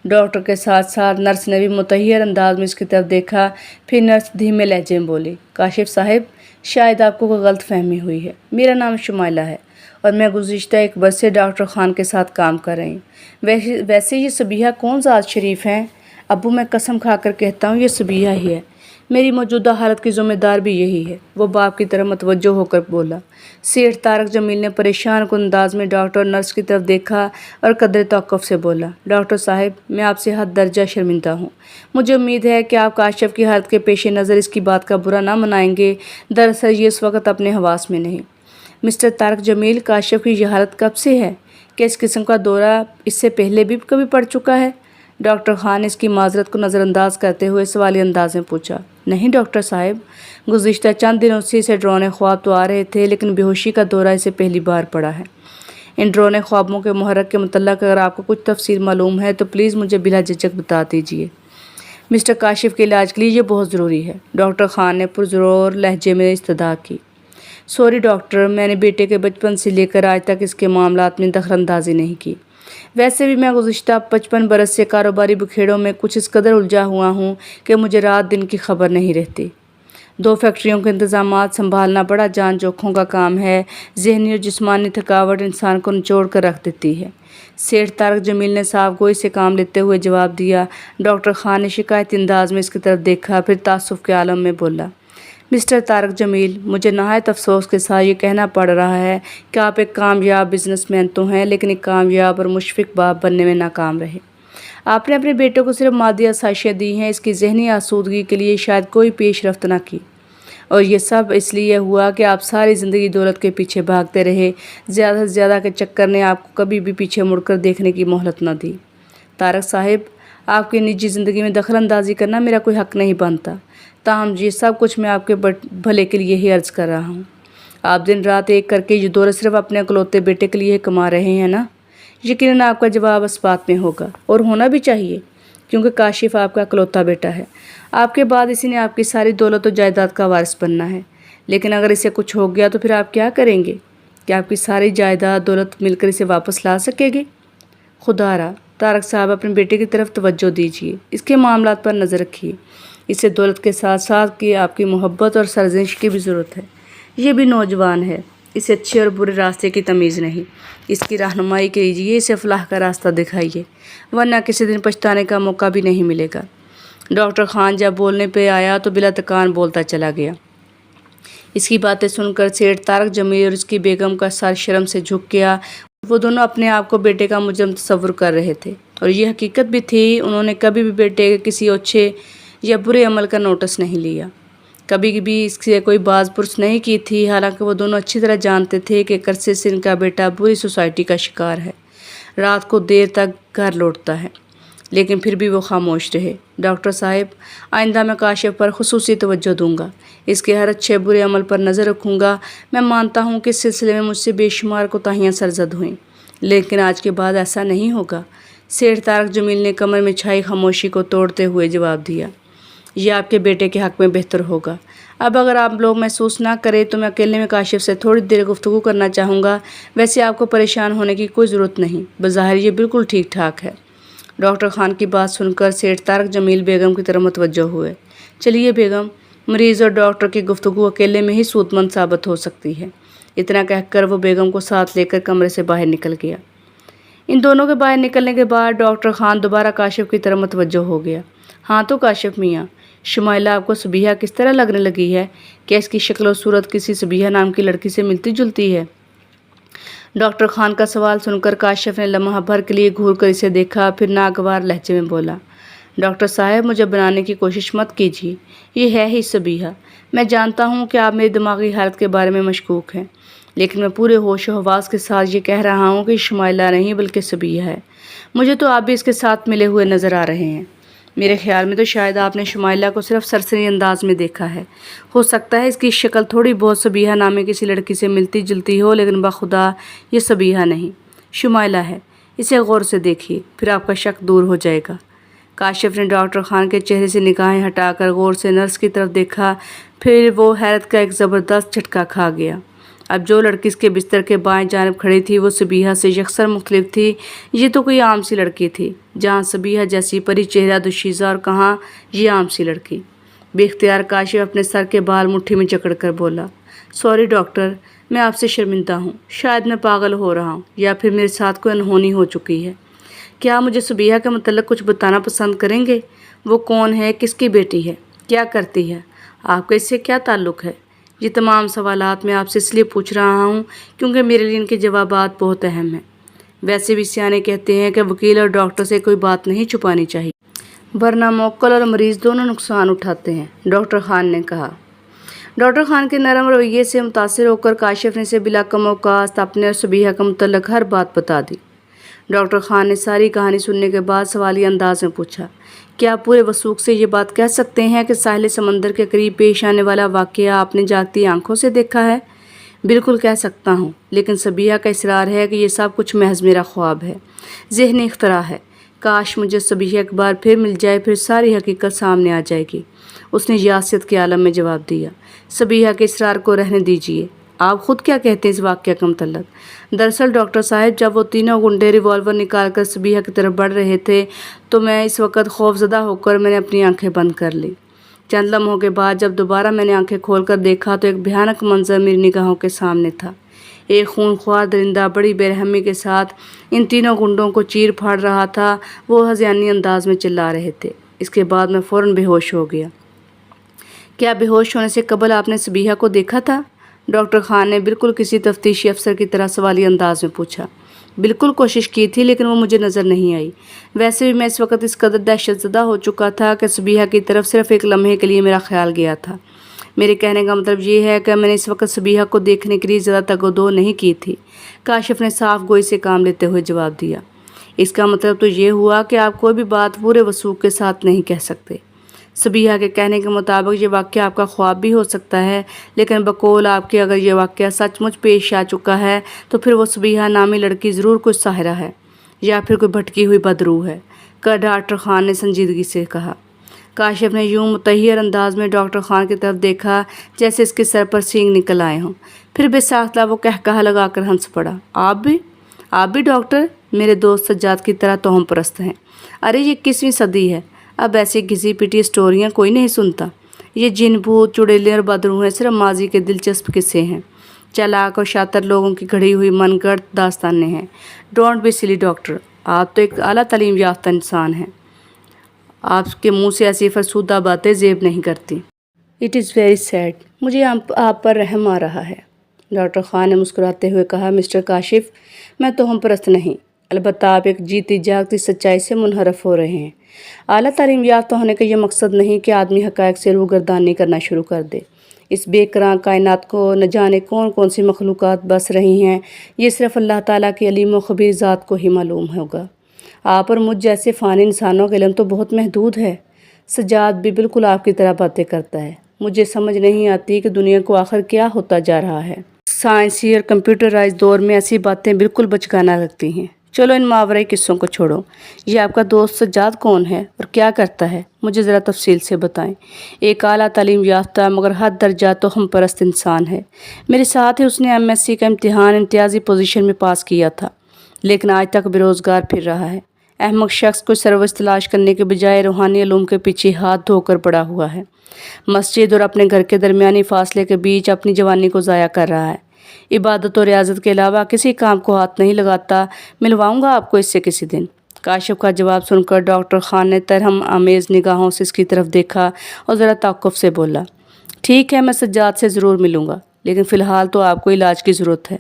डॉक्टर के साथ साथ नर्स ने भी मुतहयर अंदाज में इसकी तरफ देखा। फिर नर्स धीमे लहजे में बोली, काशिफ साहब, शायद आपको कोई गलत फहमी हुई है। मेरा नाम शुमाइला है और मैं गुज़िश्ता 1 बरस से डॉक्टर ख़ान के साथ काम कर रही हूँ। वैसे ये सबीहा कौन ज़ात शरीफ हैं? अब्बू, मैं कसम खाकर कहता हूँ ये सबीहा ही है। मेरी मौजूदा हालत की ज़िम्मेदार भी यही है। वो बाप की तरफ मतवज्जो होकर बोला। सेठ तारक जमील ने परेशान कुन अंदाज में डॉक्टर और नर्स की तरफ देखा और कदर तौक़ुफ़ से बोला, डॉक्टर साहब, मैं आपसे हद दर्जा शर्मिंदा हूँ। मुझे उम्मीद है कि आप काशिफ की हालत के पेश नज़र इसकी बात का बुरा ना मनाएंगे। दरअसल ये इस वक्त अपने हवास में नहीं। मिस्टर तारक जमील, काशिफ की यह हालत कब से है? क्या इस किस्म का दौरा इससे पहले भी कभी पड़ चुका है? डॉक्टर खान ने इसकी माजरत को नज़रअंदाज करते हुए सवाली अंदाज में पूछा। नहीं डॉक्टर साहब, गुज़िश्ता चंद दिनों से इसे डरावने ख्वाब तो आ रहे थे, लेकिन बेहोशी का दौरा इसे पहली बार पड़ा है। इन डरावने ख्वाबों के मुहर्रक के मुतल्लक़ अगर आपको कुछ तफसील मालूम है तो प्लीज़ मुझे बिला झिझक बता दीजिए। मिस्टर काशिफ के इलाज के लिए ये बहुत ज़रूरी है, डॉक्टर खान ने पुरज़ोर लहजे में इस्तदा की। सॉरी डॉक्टर, मैंने बेटे के बचपन से लेकर आज तक इसके मामलात में दखलअंदाजी नहीं की। वैसे भी मैं गुज़िश्ता 55 बरस से कारोबारी बुखेड़ों में कुछ इस कदर उलझा हुआ हूँ कि मुझे रात दिन की खबर नहीं रहती। 2 फैक्ट्रियों के इंतज़ामात संभालना बड़ा जान जोखों का काम है। ज़हनी और जिस्मानी थकावट इंसान को निचोड़ कर रख देती है। सेठ तारक जमील ने साफ गोई से काम लेते हुए जवाब दिया। डॉक्टर खान ने शिकायती अंदाज में इसकी तरफ देखा, फिर तासुफ़ के आलम में बोला, मिस्टर तारक जमील, मुझे नहायत अफसोस के साथ ये कहना पड़ रहा है कि आप एक कामयाब बिजनेसमैन तो हैं, लेकिन एक कामयाब और मुशफ़िक बाप बनने में नाकाम रहे। आपने अपने बेटे को सिर्फ मादी आसाइशें दी हैं, इसकी ज़हनी आसूदगी के लिए शायद कोई पेशरफ्त ना की। और ये सब इसलिए हुआ कि आप सारी ज़िंदगी दौलत के पीछे भागते रहे। ज़्यादा से ज़्यादा के चक्कर ने आपको कभी भी पीछे मुड़कर देखने की मोहलत न दी। तारक साहब, आपकी निजी ज़िंदगी में दखल अंदाजी करना मेरा कोई हक़ नहीं बनता। ताहम ये सब कुछ मैं आपके भले के लिए ही अर्ज़ कर रहा हूँ। आप दिन रात एक करके ये दौलत सिर्फ अपने इकलौते बेटे के लिए कमा रहे हैं ना? यकीनन आपका जवाब इस बात में होगा, और होना भी चाहिए, क्योंकि काशिफ आपका इकलौता बेटा है। आपके बाद इसी ने आपकी सारी दौलत और जायदाद का वारिस बनना है। लेकिन अगर इसे कुछ हो गया तो फिर आप क्या करेंगे? क्या आपकी सारी जायदाद दौलत मिलकर इसे वापस ला सकेगी? खुदारा, तारक साहब, अपने बेटे की तरफ तवज्जो दीजिए, इसके मामलात पर नज़र रखिए। इसे दौलत के साथ साथ की आपकी मोहब्बत और सरजश की भी ज़रूरत है। ये भी नौजवान है, इसे अच्छे और बुरे रास्ते की तमीज़ नहीं। इसकी रहनुमाई कीजिए, इसे फलाह का रास्ता दिखाइए, वरना किसी दिन पछताने का मौका भी नहीं मिलेगा। डॉक्टर खान जब बोलने पे आया तो बिला तकान बोलता चला गया। इसकी बातें सुनकर सेठ तारक जमील और उसकी बेगम का सर शर्म से झुक गया। वो दोनों अपने आप को बेटे का मुजरम तस्वुर कर रहे थे, और ये हकीकत भी थी, उन्होंने कभी भी बेटे के किसी अच्छे या बुरे अमल का नोटिस नहीं लिया। कभी भी इससे कोई बाज पुरस नहीं की थी। हालांकि वो दोनों अच्छी तरह जानते थे कि अरसे से इनका बेटा बुरी सोसाइटी का शिकार है, रात को देर तक घर लौटता है, लेकिन फिर भी वो खामोश रहे। डॉक्टर साहब, आइंदा मैं काशिफ पर खुसूसी तवज्जो दूंगा, इसके हर अच्छे बुरे अमल पर नज़र रखूँगा। मैं मानता हूँ कि इस सिलसिले में मुझसे बेशुमार कोताहियाँ सरजद हुईं, लेकिन आज के बाद ऐसा नहीं होगा। सेठ तारक जमील ने कमर में छाई खामोशी को तोड़ते हुए जवाब दिया, यह आपके बेटे के हक़ में बेहतर होगा। अब अगर आप लोग महसूस ना करें तो मैं अकेले में काशिफ से थोड़ी देर गुफ्तगू करना चाहूँगा। वैसे आपको परेशान होने की कोई ज़रूरत नहीं, बज़ाहिर ये बिल्कुल ठीक ठाक है। डॉक्टर खान की बात सुनकर सेठ तारक जमील बेगम की तरफ मुतवज्जो हुए। चलिए बेगम, मरीज़ और डॉक्टर की गुफ्तगू अकेले में ही सूदमंद साबित हो सकती है। इतना कहकर वो बेगम को साथ लेकर कमरे से बाहर निकल गया। इन दोनों के बाहर निकलने के बाद डॉक्टर खान दोबारा काशिफ की तरफ मुतवज्जो हो गया। हाँ तो काशिफ मियाँ, शुमाइला आपको सबीहा किस तरह लगने लगी है? क्या इसकी शक्ल और सूरत किसी सबीहा नाम की लड़की से मिलती जुलती है? डॉक्टर खान का सवाल सुनकर काशिफ ने लम्हा भर के लिए घूर कर इसे देखा, फिर नागवार लहजे में बोला, डॉक्टर साहब मुझे बनाने की कोशिश मत कीजिए, ये है ही सबीहा। मैं जानता हूँ कि आप मेरी दिमागी हालत के बारे में मशकूक हैं, लेकिन मैं पूरे होश व हवास के साथ ये कह रहा हूँ कि शुमाइला नहीं बल्कि सबीहा है। मुझे तो आप भी इसके साथ मिले हुए नज़र आ रहे हैं। मेरे ख्याल में तो शायद आपने शुमाइला को सिर्फ सरसरी अंदाज में देखा है। हो सकता है इसकी शक्ल थोड़ी बहुत सबीहा नामे किसी लड़की से मिलती जुलती हो, लेकिन बखुदा ये सबीहा नहीं, शुमाइला है। इसे गौर से देखिए, फिर आपका शक दूर हो जाएगा। काशिफ ने डॉक्टर खान के चेहरे से निगाहें हटाकर गौर से नर्स की तरफ देखा, फिर वो हैरत का एक ज़बरदस्त झटका खा गया। अब जो लड़की इसके बिस्तर के बाएं जानिब खड़ी थी वो सबीहा से यकसर मुख्तलिफ थी। ये तो कोई आम सी लड़की थी, जहाँ सबीहा जैसी परी चेहरा दुशीज़ा और कहाँ ये आम सी लड़की। बेख्तियार काशिफ अपने सर के बाल मुट्ठी में जकड़ कर बोला, सॉरी डॉक्टर, मैं आपसे शर्मिंदा हूँ। शायद मैं पागल हो रहा हूँ या फिर मेरे साथ कोई अनहोनी हो चुकी है। क्या आप मुझे सबीहा के मतलब कुछ बताना पसंद करेंगे? वो कौन है, किसकी बेटी है, क्या करती है, आपका इससे क्या ताल्लुक़ है? ये तमाम सवालात मैं आपसे इसलिए पूछ रहा हूँ क्योंकि मेरे लिए इनके जवाबात बहुत अहम हैं। वैसे भी सियाने कहते हैं कि वकील और डॉक्टर से कोई बात नहीं छुपानी चाहिए, वरना मौक्कल और मरीज़ दोनों नुकसान उठाते हैं, डॉक्टर खान ने कहा। डॉक्टर खान के नरम रवैये से मुतासिर होकर काशिफ ने इसे बिला कम औकात अपने और सबीहा का मुतल्लक हर बात बता दी। डॉक्टर खान ने सारी कहानी सुनने के बाद सवालिया अंदाज में पूछा, क्या आप पूरे वसूख से ये बात कह सकते हैं कि साहिल समंदर के करीब पेश आने वाला वाक़या आपने जागती आंखों से देखा है? बिल्कुल कह सकता हूँ, लेकिन सबीहा का इसरार है कि ये सब कुछ महज मेरा ख्वाब है, ज़हनी इख्तरा है। काश मुझे सबीहा एक बार फिर मिल जाए, फिर सारी हकीकत सामने आ जाएगी। उसने यासियत के आलम में जवाब दिया, सबीहा के इसरार को रहने दीजिए। आप ख़ुद क्या कहते हैं इस वाक़या का मतलब? दरअसल डॉक्टर साहब, जब वो तीनों गुंडे रिवॉल्वर निकाल कर सबीहा की तरफ बढ़ रहे थे तो मैं इस वक्त खौफजदा होकर मैंने अपनी आंखें बंद कर ली। चंद लम्हों के बाद जब दोबारा मैंने आंखें खोलकर देखा तो एक भयानक मंजर मेरी निगाहों के सामने था। एक खूनख्वार दरिंदा बड़ी बेरहमी के साथ इन तीनों गुंडों को चीर फाड़ रहा था। वो हज़यानी अंदाज में चिल्ला रहे थे। इसके बाद मैं फ़ौरन बेहोश हो गया। क्या बेहोश होने से कबल आपने सबीहा को देखा था? डॉक्टर खान ने बिल्कुल किसी तफ्तीशी अफसर की तरह सवाली अंदाज में पूछा। बिल्कुल कोशिश की थी, लेकिन वो मुझे नज़र नहीं आई। वैसे भी मैं इस वक्त इस कदर दहशतज़दा हो चुका था कि सबीहा की तरफ सिर्फ एक लम्हे के लिए मेरा ख्याल गया था। मेरे कहने का मतलब ये है कि मैंने इस वक्त सबीहा को देखने के लिए ज़्यादा तगदो नहीं की थी। काशिफ ने साफ गोई से काम लेते हुए जवाब दिया। इसका मतलब तो ये हुआ कि आप कोई भी बात पूरे वसूख के साथ नहीं कह सकते। सबीहा के कहने के मुताबिक ये वाक़या आपका ख्वाब भी हो सकता है, लेकिन बकौल आपके अगर ये वाक़या सचमुच पेश आ चुका है तो फिर वो सबीहा नामी लड़की ज़रूर कुछ साहिरा है या फिर कोई भटकी हुई बदरूह है, कर डॉक्टर खान ने संजीदगी से कहा। काशिफ ने यूं मुतहयर अंदाज में डॉक्टर खान की तरफ देखा जैसे इसके सर पर सींग निकल आए हों। फिर बेसाख्ता वो कहकहा लगाकर हंस पड़ा। आप भी डॉक्टर मेरे दोस्त सज्जाद की तरह तोहम परस्त हैं। अरे ये 21वीं सदी है, अब ऐसी घिसी पिटी स्टोरियाँ कोई नहीं सुनता। ये जिन भूत चुड़ैलें और बदरूह हैं सिर्फ माजी के दिलचस्प किस्से हैं, चालाक और शातिर लोगों की घड़ी हुई मनगढ़ंत दास्तानें हैं। डोंट बी सिली डॉक्टर, आप तो एक आला तालीम याफ्ता इंसान हैं। आपके मुंह से ऐसी फरसूदा बातें ज़ेब नहीं करती। इट इज़ वेरी सैड, मुझे आप पर रहम आ रहा है। डॉक्टर खान ने मुस्कुराते हुए कहा, मिस्टर काशिफ, मैं तोहम परस्त नहीं, البتہ آپ ایک جیتی جاگتی سچائی سے منحرف ہو رہے ہیں۔ اعلیٰ تعلیم یافتہ ہونے کا یہ مقصد نہیں کہ آدمی حقائق سے روگردانی کرنا شروع کر دے۔ اس بے کراں کائنات کو نہ جانے کون کون سی مخلوقات بس رہی ہیں، یہ صرف اللہ تعالیٰ کی علیم و خبیر ذات کو ہی معلوم ہوگا۔ آپ اور مجھ جیسے فانی انسانوں کا علم تو بہت محدود ہے۔ سجاد بھی بالکل آپ کی طرح باتیں کرتا ہے۔ مجھے سمجھ نہیں آتی کہ دنیا کو آخر کیا ہوتا جا رہا ہے۔ سائنسی اور کمپیوٹرائز دور میں ایسی باتیں بالکل بچگانہ لگتی ہیں۔ چلو ان ماورئی قصوں کو چھوڑو۔ یہ آپ کا دوست سجاد کون ہے اور کیا کرتا ہے؟ مجھے ذرا تفصیل سے بتائیں۔ ایک اعلیٰ تعلیم یافتہ مگر حد درجہ تو ہم پرست انسان ہے۔ میرے ساتھ ہی اس نے MSc کا امتحان امتیازی پوزیشن میں پاس کیا تھا، لیکن آج تک بے روزگار پھر رہا ہے۔ احمق شخص کوئی سروس تلاش کرنے کے بجائے روحانی علوم کے پیچھے ہاتھ دھو کر پڑا ہوا ہے۔ مسجد اور اپنے گھر کے درمیانی فاصلے کے بیچ اپنی جوانی کو ضائع کر رہا ہے۔ عبادت و ریاضت کے علاوہ کسی کام کو ہاتھ نہیں لگاتا۔ ملواؤں گا آپ کو اس سے کسی دن۔ کاشف کا جواب سن کر ڈاکٹر خان نے ترہم آمیز نگاہوں سے اس کی طرف دیکھا اور ذرا توقف سے بولا، ٹھیک ہے، میں سجاد سے ضرور ملوں گا، لیکن فی الحال تو آپ کو علاج کی ضرورت ہے۔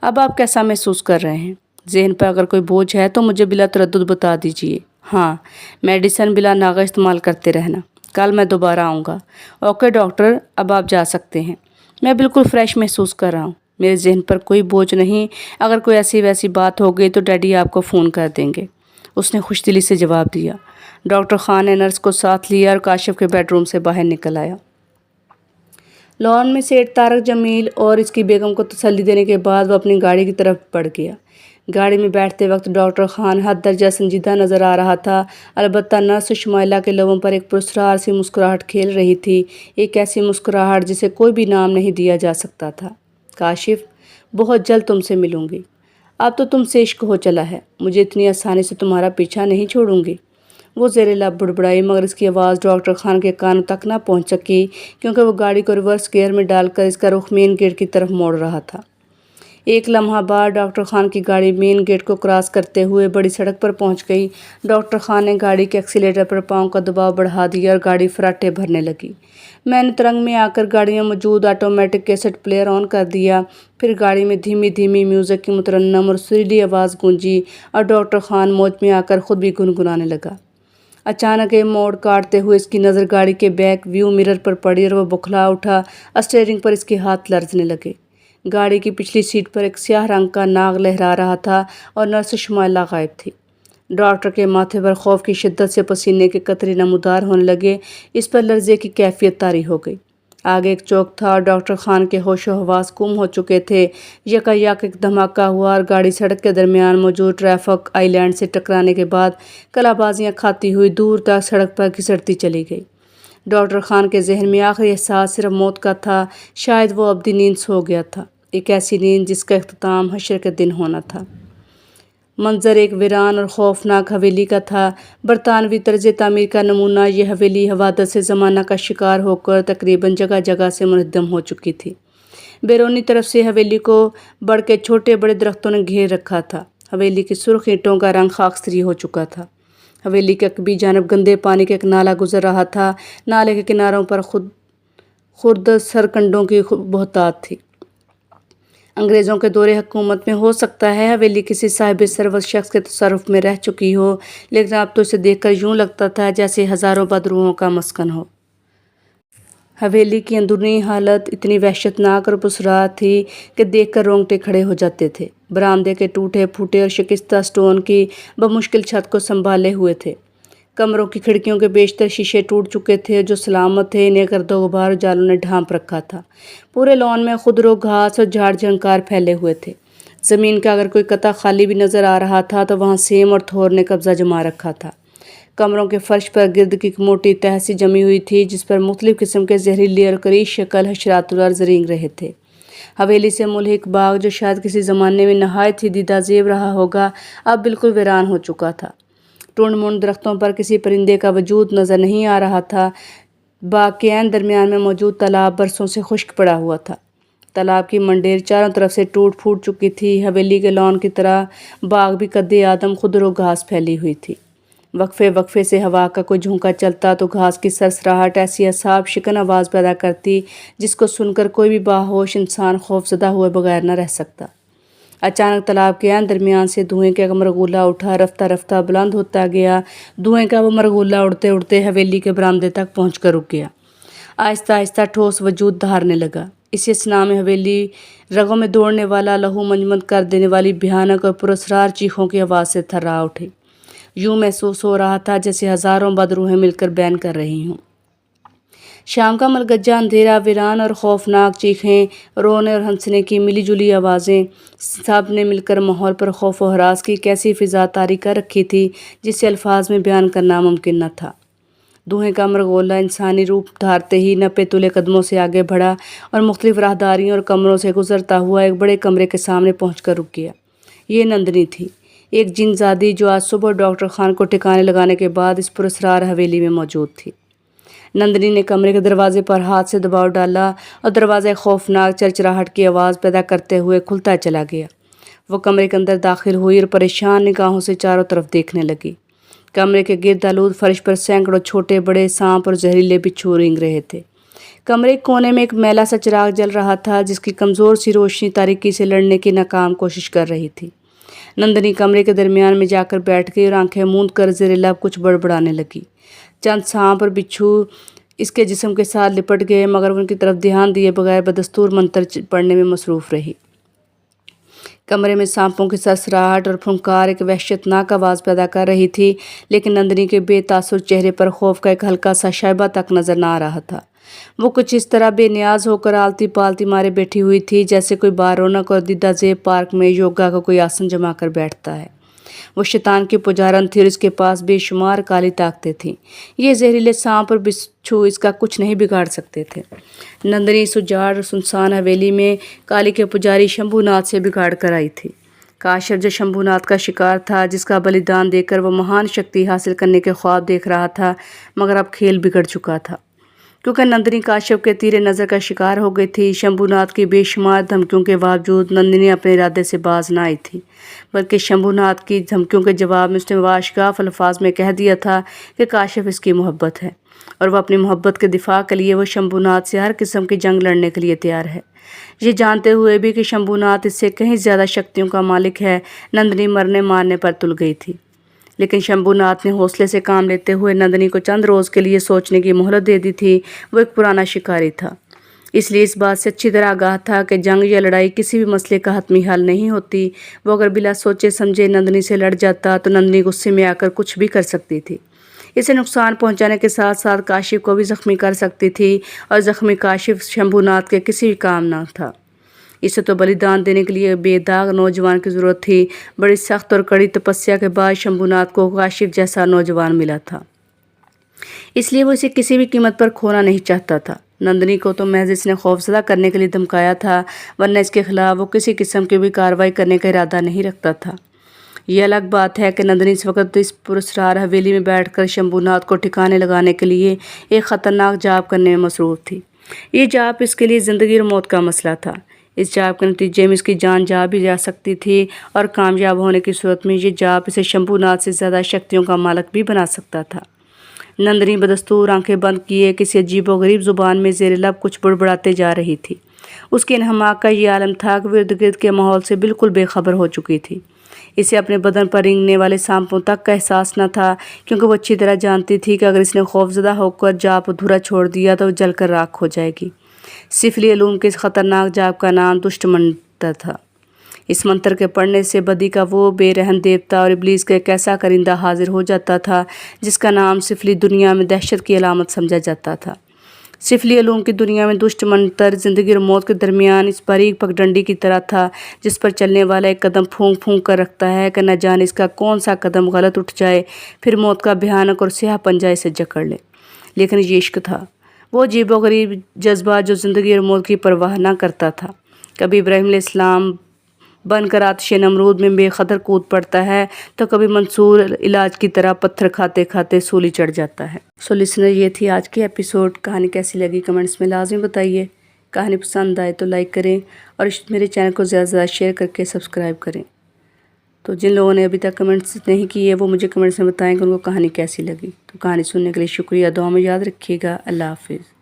اب آپ کیسا محسوس کر رہے ہیں؟ ذہن پر اگر کوئی بوجھ ہے تو مجھے بلا تردد بتا دیجیے۔ ہاں، میڈیسن بلا ناغہ استعمال کرتے رہنا۔ کل میں دوبارہ آؤں گا۔ اوکے ڈاکٹر، اب آپ جا سکتے ہیں۔ میں بالکل فریش محسوس کر رہا ہوں۔ میرے ذہن پر کوئی بوجھ نہیں۔ اگر کوئی ایسی ویسی بات ہو گئی تو ڈیڈی آپ کو فون کر دیں گے، اس نے خوش دلی سے جواب دیا۔ ڈاکٹر خان نے نرس کو ساتھ لیا اور کاشف کے بیڈ روم سے باہر نکل آیا۔ لان میں سیٹھ طارق جمیل اور اس کی بیگم کو تسلی دینے کے بعد وہ اپنی گاڑی کی طرف بڑھ گیا۔ گاڑی میں بیٹھتے وقت ڈاکٹر خان حد درجہ سنجیدہ نظر آ رہا تھا، البتہ نرس شمائلہ کے لبوں پر ایک پراسرار سی مسکراہٹ کھیل رہی تھی، ایک ایسی مسکراہٹ جسے کوئی بھی نام نہیں دیا جا سکتا تھا۔ کاشف، بہت جلد تم سے ملوں گی۔ اب تو تم سے عشق ہو چلا ہے، مجھے اتنی آسانی سے تمہارا پیچھا نہیں چھوڑوں گی۔ وہ زیر لب بڑبڑائی، مگر اس کی آواز ڈاکٹر خان کے کانوں تک نہ پہنچ سکی، کیونکہ وہ گاڑی کو ریورس گیئر میں ڈال کر اس کا رخ مین گیٹ کی طرف موڑ رہا تھا۔ ایک لمحہ بعد ڈاکٹر خان کی گاڑی مین گیٹ کو کراس کرتے ہوئے بڑی سڑک پر پہنچ گئی۔ ڈاکٹر خان نے گاڑی کے ایکسیلیٹر پر پاؤں کا دباؤ بڑھا دیا اور گاڑی فراٹے بھرنے لگی۔ میں نے ترنگ میں آ کر گاڑی میں موجود آٹومیٹک کیسٹ پلیئر آن کر دیا، پھر گاڑی میں دھیمی دھیمی میوزک کی مترنم اور سریلی آواز گونجی اور ڈاکٹر خان موج میں آ کر خود بھی گنگنانے لگا۔ اچانک ایک موڑ کاٹتے ہوئے اس کی نظر گاڑی کے بیک ویو مرر پر پڑی اور وہ بکھلا اٹھا۔ اسٹیئرنگ پر اس کے ہاتھ لرزنے لگے۔ گاڑی کی پچھلی سیٹ پر ایک سیاہ رنگ کا ناگ لہرا رہا تھا اور نرس شمائلہ غائب تھی۔ ڈاکٹر کے ماتھے پر خوف کی شدت سے پسینے کے قطرے نمودار ہونے لگے۔ اس پر لرزے کی کیفیت طاری ہو گئی۔ آگے ایک چوک تھا اور ڈاکٹر خان کے ہوش و حواس گم ہو چکے تھے۔ یکایک ایک دھماکہ ہوا اور گاڑی سڑک کے درمیان موجود ٹریفک آئی لینڈ سے ٹکرانے کے بعد کلا بازیاں کھاتی ہوئی دور تک سڑک پر گھسٹتی چلی گئی۔ ڈاکٹر خان کے ذہن میں آخری احساس صرف موت کا تھا۔ شاید وہ ابدی نیند سو گیا تھا، ایک ایسی نیند جس کا اختتام حشر کے دن ہونا تھا۔ منظر ایک ویران اور خوفناک حویلی کا تھا۔ برطانوی طرز تعمیر کا نمونہ یہ حویلی حوادث سے زمانہ کا شکار ہو کر تقریباً جگہ جگہ سے منہدم ہو چکی تھی۔ بیرونی طرف سے حویلی کو بڑھ کے چھوٹے بڑے درختوں نے گھیر رکھا تھا۔ حویلی کی سرخ اینٹوں کا رنگ خاکستری ہو چکا تھا۔ حویلی کے قبی جانب گندے پانی کا ایک نالہ گزر رہا تھا۔ نالے کے کناروں پر خرد سرکنڈوں کی بہتات تھی۔ انگریزوں کے دور حکومت میں ہو سکتا ہے حویلی کسی صاحب ثروت شخص کے تصرف میں رہ چکی ہو، لیکن اب تو اسے دیکھ کر یوں لگتا تھا جیسے ہزاروں بدروحوں کا مسکن ہو۔ حویلی کی اندرونی حالت اتنی وحشتناک اور پراسرار تھی کہ دیکھ کر رونگٹے کھڑے ہو جاتے تھے۔ برآمدے کے ٹوٹے پھوٹے اور شکستہ سٹون کی بمشکل چھت کو سنبھالے ہوئے تھے۔ کمروں کی کھڑکیوں کے بیشتر شیشے ٹوٹ چکے تھے جو سلامت تھے، انہیں گرد و غبار اور جالوں نے ڈھانپ رکھا تھا۔ پورے لان میں خودرو گھاس اور جھاڑ جھنکار پھیلے ہوئے تھے۔ زمین کا اگر کوئی قطعہ خالی بھی نظر آ رہا تھا تو وہاں سیم اور تھور نے قبضہ جما رکھا تھا۔ کمروں کے فرش پر گرد کی ایک موٹی تہہ سی جمی ہوئی تھی جس پر مختلف قسم کے زہریلے اور کریز شکل حشرات الارض رینگ رہے تھے۔ حویلی سے ملحق باغ جو شاید کسی زمانے میں نہایت ہی دیدہ زیب رہا ہوگا، اب بالکل ویران ہو چکا تھا۔ ٹونڈ منڈ درختوں پر کسی پرندے کا وجود نظر نہیں آ رہا تھا۔ باغ کے عین درمیان میں موجود تالاب برسوں سے خشک پڑا ہوا تھا۔ تالاب کی منڈیر چاروں طرف سے ٹوٹ پھوٹ چکی تھی۔ حویلی کے لان کی طرح باغ بھی قد آدم خضر و گھاس پھیلی ہوئی تھی۔ وقفے وقفے سے ہوا کا کوئی جھونکا چلتا تو گھاس کی سرسراہٹ ایسی اعصاب شکن آواز پیدا کرتی جس کو سن کر کوئی بھی باہوش انسان خوف زدہ ہوئے بغیر نہ رہ سکتا۔ अचानक तालाब के درمیان سے دھوئیں کا مرغولا اٹھا، رفتہ رفتہ بلند ہوتا گیا۔ دھوئیں کا وہ مرغولا اڑتے اڑتے حویلی کے برآمدے تک پہنچ کر رک گیا۔ آہستہ آہستہ ٹھوس وجود دھارنے لگا۔ اسی اثنا میں حویلی رگوں میں دوڑنے والا، لہو منجمد کر دینے والی بھیانک اور پراسرار چیخوں کی آواز سے تھرا اٹھی۔ یوں محسوس ہو رہا تھا جیسے ہزاروں بدروحیں مل کر بین کر رہی ہوں۔ شام کا ملگجہ اندھیرا، ویران اور خوفناک چیخیں، رونے اور ہنسنے کی ملی جلی آوازیں، سب نے مل کر ماحول پر خوف و ہراس کی کیسی فضا طاری کر رکھی تھی جسے الفاظ میں بیان کرنا ممکن نہ تھا۔ دھوئیں کا مرغولا انسانی روپ دھارتے ہی نپے تلے قدموں سے آگے بڑھا اور مختلف راہداریوں اور کمروں سے گزرتا ہوا ایک بڑے کمرے کے سامنے پہنچ کر رک گیا۔ یہ نندنی تھی، ایک جن زادی جو آج صبح ڈاکٹر خان کو ٹھکانے لگانے کے بعد اس پراسرار حویلی میں موجود تھی۔ نندنی نے کمرے کے دروازے پر ہاتھ سے دباؤ ڈالا اور دروازہ خوفناک چرچراہٹ کی آواز پیدا کرتے ہوئے کھلتا چلا گیا۔ وہ کمرے کے اندر داخل ہوئی اور پریشان نگاہوں سے چاروں طرف دیکھنے لگی۔ کمرے کے گرد آلود فرش پر سینکڑوں چھوٹے بڑے سانپ اور زہریلے بچھو رینگ رہے تھے۔ کمرے کونے میں ایک میلا سا چراغ جل رہا تھا جس کی کمزور سی روشنی تاریکی سے لڑنے کی ناکام کوشش کر رہی تھی۔ نندنی کمرے کے درمیان میں جا کر بیٹھ گئی اور آنکھیں موند کر زیر لب کچھ بڑبڑانے لگی۔ چند سانپ اور بچھو اس کے جسم کے ساتھ لپٹ گئے مگر ان کی طرف دھیان دیے بغیر بدستور منتر پڑھنے میں مصروف رہی۔ کمرے میں سانپوں کی سرسراہٹ اور پھنکار ایک وحشتناک آواز پیدا کر رہی تھی، لیکن نندنی کے بے تاثر چہرے پر خوف کا ایک ہلکا سا شائبہ تک نظر نہ آ رہا تھا۔ وہ کچھ اس طرح بے نیاز ہو کر آلتی پالتی مارے بیٹھی ہوئی تھی جیسے کوئی بارونق اور دیدہ زیب پارک میں یوگا کا کوئی آسن جما کر بیٹھتا ہے۔ وہ شیطان کی پجارن تھی اور اس کے پاس بے شمار کالی طاقتیں تھیں۔ یہ زہریلے سانپ اور بچھو اس کا کچھ نہیں بگاڑ سکتے تھے۔ نندنی اس اجاڑ اور سنسان حویلی میں کالی کے پجاری شمبھو ناتھ سے بگاڑ کر آئی تھی۔ کاشف جو شمبھو ناتھ کا شکار تھا، جس کا بلیدان دے کر وہ مہان شکتی حاصل کرنے کے خواب دیکھ رہا تھا، مگر اب کھیل بگڑ چکا تھا کیونکہ نندنی کاشف کے تیر نظر کا شکار ہو گئی تھی۔ شمبھو ناتھ کی بے شمار دھمکیوں کے باوجود نندنی اپنے ارادے سے باز نہ آئی تھی، بلکہ شمبھو ناتھ کی دھمکیوں کے جواب میں اس نے واشگاف الفاظ میں کہہ دیا تھا کہ کاشف اس کی محبت ہے اور وہ اپنی محبت کے دفاع کے لیے وہ شمبھو ناتھ سے ہر قسم کی جنگ لڑنے کے لیے تیار ہے۔ یہ جانتے ہوئے بھی کہ شمبھو ناتھ اس سے کہیں زیادہ شکتیوں کا مالک ہے، نندنی مرنے مارنے پر تل گئی تھی۔ لیکن شمبھو ناتھ نے حوصلے سے کام لیتے ہوئے نندنی کو چند روز کے لیے سوچنے کی مہلت دے دی تھی۔ وہ ایک پرانا شکاری تھا، اس لیے اس بات سے اچھی طرح آگاہ تھا کہ جنگ یا لڑائی کسی بھی مسئلے کا حتمی حل نہیں ہوتی۔ وہ اگر بلا سوچے سمجھے نندنی سے لڑ جاتا تو نندنی غصے میں آ کر کچھ بھی کر سکتی تھی۔ اسے نقصان پہنچانے کے ساتھ ساتھ کاشف کو بھی زخمی کر سکتی تھی، اور زخمی کاشف شمبھو ناتھ کے کسی بھی کام نہ تھا۔ اسے تو بلیدان دینے کے لیے بے داغ نوجوان کی ضرورت تھی۔ بڑی سخت اور کڑی تپسیا کے بعد شمبھو ناتھ کو کاشف جیسا نوجوان ملا تھا، اس لیے وہ اسے کسی بھی قیمت پر کھونا نہیں چاہتا تھا۔ نندنی کو تو محض اس نے خوفزدہ کرنے کے لیے دھمکایا تھا، ورنہ اس کے خلاف وہ کسی قسم کی بھی کارروائی کرنے کا ارادہ نہیں رکھتا تھا۔ یہ الگ بات ہے کہ نندنی اس وقت اس پراسرار حویلی میں بیٹھ کر شمبھو ناتھ کو ٹھکانے لگانے کے لیے ایک خطرناک جاب کرنے میں مصروف تھی۔ یہ جاب اس کے لیے زندگی اور موت کا مسئلہ تھا۔ اس جاب کے نتیجے میں اس کی جان جا بھی جا سکتی تھی، اور کامیاب ہونے کی صورت میں یہ جاب اسے شمبھو ناتھ سے زیادہ شکتیوں کا مالک بھی بنا سکتا تھا۔ نندنی بدستور آنکھیں بند کیے کسی عجیب و غریب زبان میں زیر لب کچھ بڑبڑاتے جا رہی تھی۔ اس کے انہماک کا یہ عالم تھا کہ وہ ارد گرد کے ماحول سے بالکل بے خبر ہو چکی تھی۔ اسے اپنے بدن پر رینگنے والے سانپوں تک کا احساس نہ تھا، کیونکہ وہ اچھی طرح جانتی تھی کہ اگر اس نے خوفزدہ ہو کر جاب ادھورا چھوڑ دیا تو وہ جل کر راکھ ہو جائے گی۔ سفلی علوم کے اس خطرناک جاب کا نام دشت منتر تھا۔ اس منتر کے پڑھنے سے بدی کا وہ بے رحم دیوتا اور ابلیس کا ایک ایسا کرندہ حاضر ہو جاتا تھا جس کا نام سفلی دنیا میں دہشت کی علامت سمجھا جاتا تھا۔ سفلی علوم کی دنیا میں دشت منتر زندگی اور موت کے درمیان اس باریک پگڈنڈی کی طرح تھا جس پر چلنے والا ایک قدم پھونک پھونک کر رکھتا ہے کہ نہ جانے اس کا کون سا قدم غلط اٹھ جائے، پھر موت کا بھیانک اور سیاہ پنجہ اسے جکڑ لے۔ لیکن یہ عشق تھا، وہ عجیب و غریب جذبہ جو زندگی اور موت کی پرواہ نہ کرتا تھا۔ کبھی ابراہیم علیہ السلام بن کر آتش نمرود میں بے خطر کود پڑتا ہے تو کبھی منصور علاج کی طرح پتھر کھاتے کھاتے سولی چڑھ جاتا ہے۔ لسنر، یہ تھی آج کی ایپیسوڈ۔ کہانی کیسی لگی کمنٹس میں لازمی بتائیے۔ کہانی پسند آئے تو لائک کریں اور میرے چینل کو زیادہ سے زیادہ شیئر کر کے سبسکرائب کریں۔ تو جن لوگوں نے ابھی تک کمنٹس نہیں کیے وہ مجھے کمنٹس میں بتائیں کہ ان کو کہانی کیسی لگی۔ تو کہانی سننے کے لیے شکریہ، دعا میں یاد رکھیے گا۔ اللہ حافظ۔